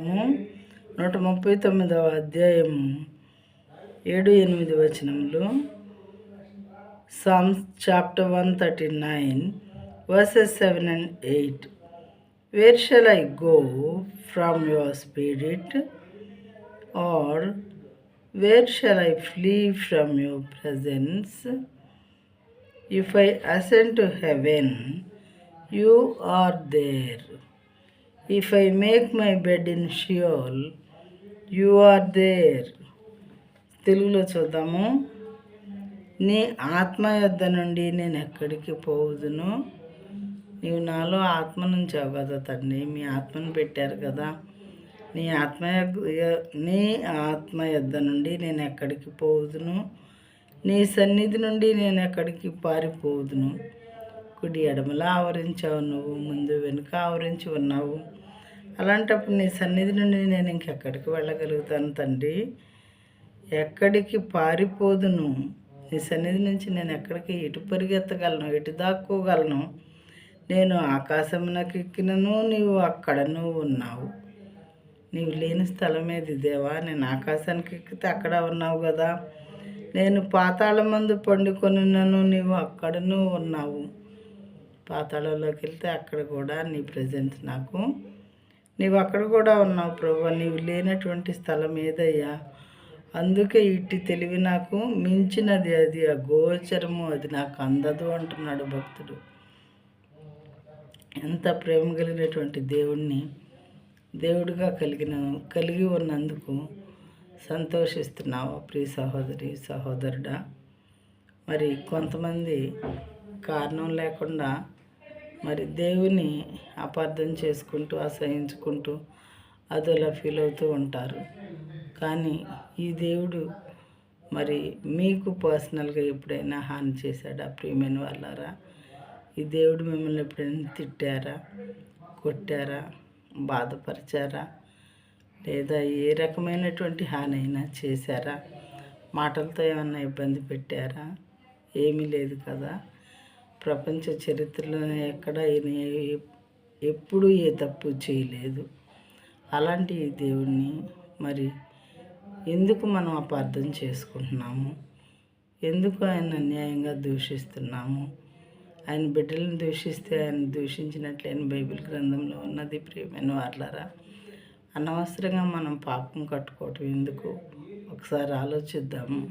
గ్రంథము 139వ అధ్యాయము 7-8 వచనములు. Psalms chapter 139 verses 7 and 8. Where shall I go from your spirit? Or where shall I flee from your presence? If I ascend to heaven, you are there. If I make my bed in Sheol, you are there. తెలుగులో చూద్దాము. నీ ఆత్మ యొద్ద నుండి నేను ఎక్కడికి పోవుదును? నీవు నాలో ఆత్మను ఉంచావు కదా తండ్రి, మీ ఆత్మను పెట్టారు కదా. నీ ఆత్మ యొద్ద నుండి నేను ఎక్కడికి పోవుదును? నీ సన్నిధి నుండి నేను ఎక్కడికి పారిపోవుదును? కుడి ఎడమలా ఆవరించావు నువ్వు, ముందు వెనుక ఆవరించి ఉన్నావు. అలాంటప్పుడు నీ సన్నిధి నుండి నేను ఇంకెక్కడికి వెళ్ళగలుగుతాను తండ్రి? ఎక్కడికి పారిపోదును? నీ సన్నిధి నుంచి నేను ఎటు పరిగెత్తగలను, ఎటు దాక్కోగలను? నేను ఆకాశమునకు ఎక్కినను, నీవు అక్కడను ఉన్నావు. నీవు లేని స్థలం ఏది దేవా? నేను ఆకాశానికి ఎక్కితే అక్కడ ఉన్నావు కదా. నేను పాతాళమందు పండుకొనున్నాను, నీవు అక్కడను ఉన్నావు. పాతాళంలోకి వెళ్తే అక్కడ కూడా నీ ప్రజెన్స్ నాకు, నీవు అక్కడ కూడా ఉన్నావు ప్రభు. నీవు లేనటువంటి స్థలం ఏదయ్యా? అందుకే ఇట్టి తెలివి నాకు మించినది, అది అగోచరము, అది నాకు అందదు అంటున్నాడు భక్తుడు. ఎంత ప్రేమ కలిగినటువంటి దేవుడిగా కలిగి ఉన్నందుకు సంతోషిస్తున్నావు ప్రియ సహోదరి సహోదరుడా. మరి కొంతమంది కారణం లేకుండా మరి దేవుని అపార్థం చేసుకుంటూ, అసహించుకుంటూ అదోలా ఫీల్ అవుతూ ఉంటారు. కానీ ఈ దేవుడు మరి మీకు పర్సనల్గా ఎప్పుడైనా హాని చేశాడా ప్రియమైన వాళ్ళారా? ఈ దేవుడు మిమ్మల్ని ఎప్పుడైనా తిట్టారా, కొట్టారా, బాధపరిచారా? లేదా ఏ రకమైనటువంటి హాని అయినా చేశారా? మాటలతో ఏమన్నా ఇబ్బంది పెట్టారా? ఏమీ లేదు కదా. ప్రపంచ చరిత్రలో ఎక్కడ ఎప్పుడు ఏ తప్పు చేయలేదు. అలాంటి ఈ దేవుణ్ణి మరి ఎందుకు మనం అపార్థం చేసుకుంటున్నాము? ఎందుకు ఆయన అన్యాయంగా దూషిస్తున్నాము? ఆయన బిడ్డలను దూషిస్తే ఆయన దూషించినట్లయిన బైబిల్ గ్రంథంలో ఉన్నది ప్రియమైన వాళ్ళారా. అనవసరంగా మనం పాపం కట్టుకోవటం ఎందుకు? ఒకసారి ఆలోచిద్దాము.